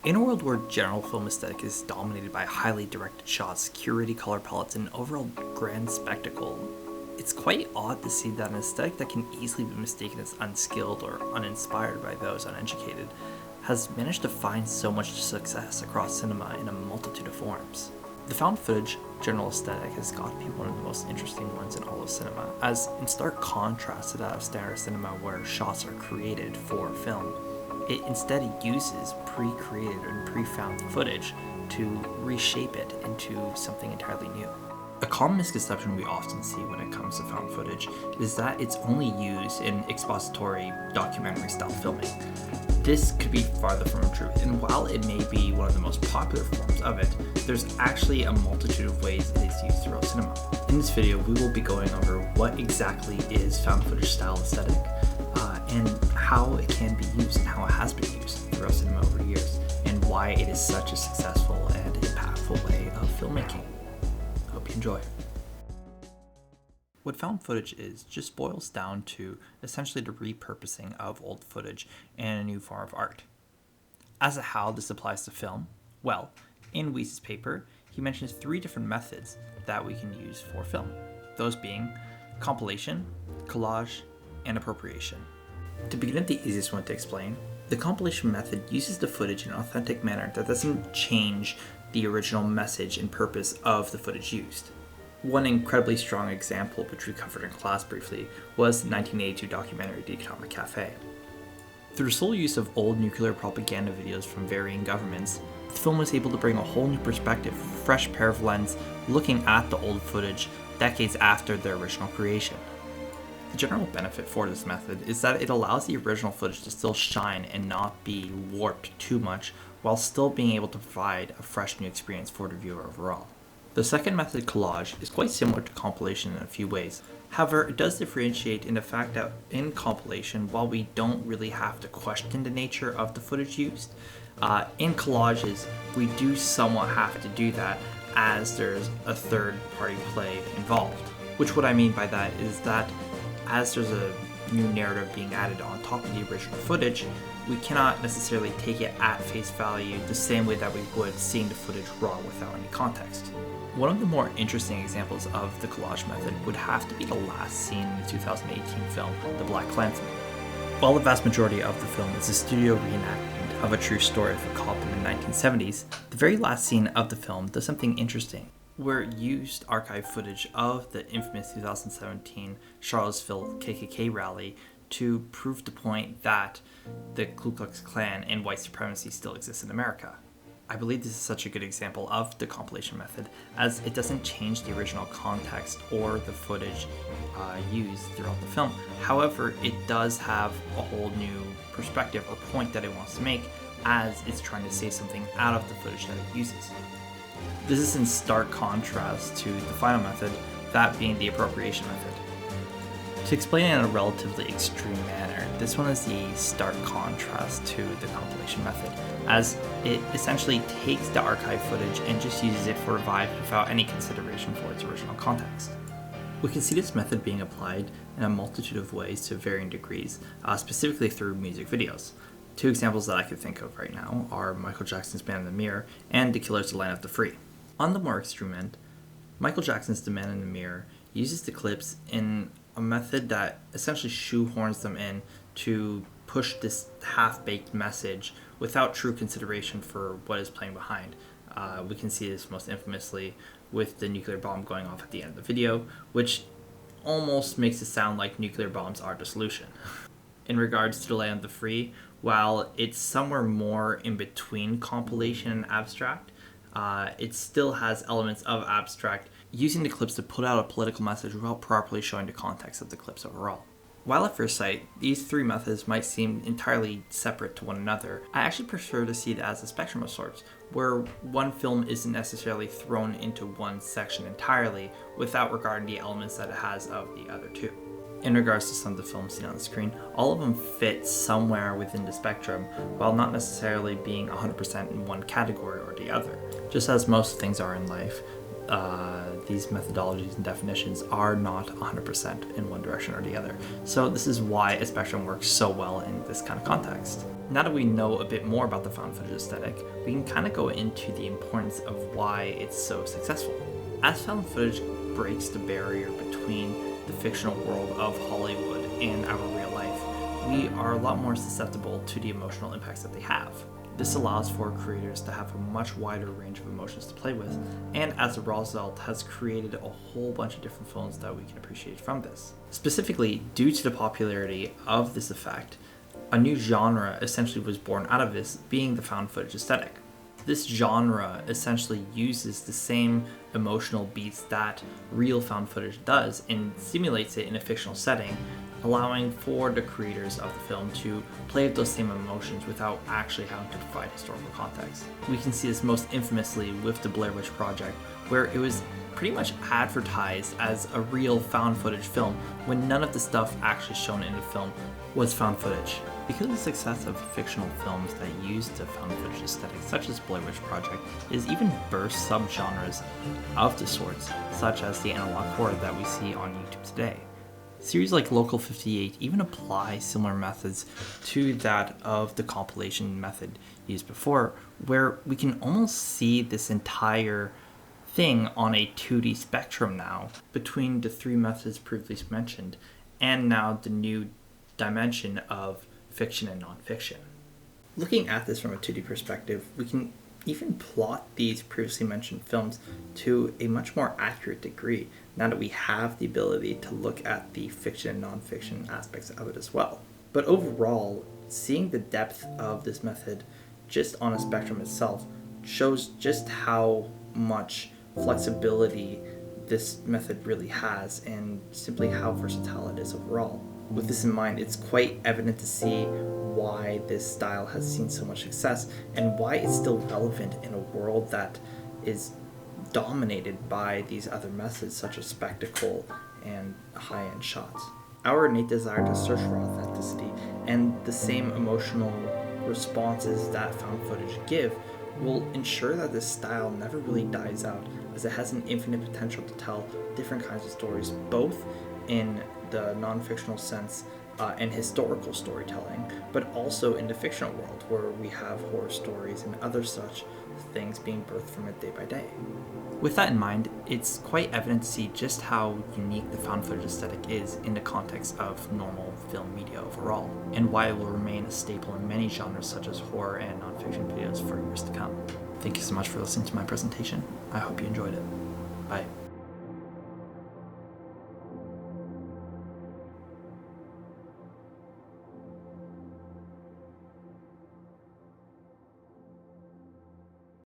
In a world where general film aesthetic is dominated by highly directed shots, curated color palettes, and overall grand spectacle, it's quite odd to see that an aesthetic that can easily be mistaken as unskilled or uninspired by those uneducated has managed to find so much success across cinema in a multitude of forms. The found footage general aesthetic has got to be one of the most interesting ones in all of cinema, as in stark contrast to that of standard cinema where shots are created for film. It instead uses pre-created and pre-found footage to reshape it into something entirely new. A common misconception we often see when it comes to found footage is that it's only used in expository documentary-style filming. This could be farther from the truth, and while it may be one of the most popular forms of it, there's actually a multitude of ways it is used throughout cinema. In this video, we will be going over what exactly is found footage style aesthetic, and how it can be used and how it has been used throughout cinema over years, and why it is such a successful and impactful way of filmmaking. Hope you enjoy. What found footage is just boils down to essentially the repurposing of old footage in a new form of art. As to how this applies to film, well, in Weiss's paper, he mentions 3 different methods that we can use for film, those being compilation, collage, and appropriation. To begin with the easiest one to explain, the compilation method uses the footage in an authentic manner that doesn't change the original message and purpose of the footage used. One incredibly strong example, which we covered in class briefly, was the 1982 documentary The Atomic Cafe. Through the sole use of old nuclear propaganda videos from varying governments, the film was able to bring a whole new perspective, fresh pair of lens, looking at the old footage decades after their original creation. The general benefit for this method is that it allows the original footage to still shine and not be warped too much, while still being able to provide a fresh new experience for the viewer overall. The second method, collage, is quite similar to compilation in a few ways. However, it does differentiate in the fact that in compilation, while we don't really have to question the nature of the footage used, in collages, we do somewhat have to do that as there's a third-party play involved. Which what I mean by that is that as there's a new narrative being added on top of the original footage, we cannot necessarily take it at face value the same way that we would seeing the footage raw without any context. One of the more interesting examples of the collage method would have to be the last scene in the 2018 film, The Black Klansman. While the vast majority of the film is a studio reenactment of a true story of a cop in the 1970s, the very last scene of the film does something interesting, where it used archive footage of the infamous 2017 Charlottesville KKK rally to prove the point that the Ku Klux Klan and white supremacy still exists in America. I believe this is such a good example of the compilation method, as it doesn't change the original context or the footage used throughout the film. However, it does have a whole new perspective or point that it wants to make as it's trying to say something out of the footage that it uses. This is in stark contrast to the final method, that being the appropriation method. To explain it in a relatively extreme manner, this one is the stark contrast to the compilation method, as it essentially takes the archive footage and just uses it for revive without any consideration for its original context. We can see this method being applied in a multitude of ways to varying degrees, specifically through music videos. 2 examples that I could think of right now are Michael Jackson's Man in the Mirror and The Killer's The Land of the Free. On the more extreme end, Michael Jackson's The Man in the Mirror uses the clips in a method that essentially shoehorns them in to push this half-baked message without true consideration for what is playing behind. We can see this most infamously with the nuclear bomb going off at the end of the video, which almost makes it sound like nuclear bombs are the solution. In regards to The Land of the Free, while it's somewhere more in between compilation and abstract, it still has elements of abstract, using the clips to put out a political message without properly showing the context of the clips overall. While at first sight, these 3 methods might seem entirely separate to one another, I actually prefer to see it as a spectrum of sorts, where one film isn't necessarily thrown into one section entirely without regarding the elements that it has of the other 2. In regards to some of the films seen on the screen, all of them fit somewhere within the spectrum, while not necessarily being 100% in one category or the other. Just as most things are in life, these methodologies and definitions are not 100% in one direction or the other. So this is why a spectrum works so well in this kind of context. Now that we know a bit more about the found footage aesthetic, we can kind of go into the importance of why it's so successful. As found footage breaks the barrier between the fictional world of Hollywood and our real life, we are a lot more susceptible to the emotional impacts that they have. This allows for creators to have a much wider range of emotions to play with, and as a result has created a whole bunch of different films that we can appreciate from this. Specifically, due to the popularity of this effect, a new genre essentially was born out of this, being the found footage aesthetic. This genre essentially uses the same emotional beats that real found footage does and simulates it in a fictional setting, allowing for the creators of the film to play with those same emotions without actually having to provide historical context. We can see this most infamously with the Blair Witch Project, where it was pretty much advertised as a real found footage film when none of the stuff actually shown in the film was found footage. Because of the success of fictional films that use the found footage aesthetic, such as Blair Witch Project, is even burst subgenres of the sorts, such as the analog horror that we see on YouTube today. Series like Local 58 even apply similar methods to that of the compilation method used before, where we can almost see this entire thing on a 2D spectrum now between the three methods previously mentioned, and now the new dimension of fiction and nonfiction. Looking at this from a 2D perspective, we can even plot these previously mentioned films to a much more accurate degree now that we have the ability to look at the fiction and nonfiction aspects of it as well. But overall, seeing the depth of this method just on a spectrum itself shows just how much flexibility this method really has and simply how versatile it is overall. With this in mind, it's quite evident to see why this style has seen so much success and why it's still relevant in a world that is dominated by these other methods such as spectacle and high-end shots. Our innate desire to search for authenticity and the same emotional responses that found footage give will ensure that this style never really dies out, as it has an infinite potential to tell different kinds of stories, both in the non-fictional sense and historical storytelling, but also in the fictional world where we have horror stories and other such things being birthed from it day by day. With that in mind, it's quite evident to see just how unique the found footage aesthetic is in the context of normal film media overall, and why it will remain a staple in many genres such as horror and nonfiction videos for years to come. Thank you so much for listening to my presentation. I hope you enjoyed it. Bye.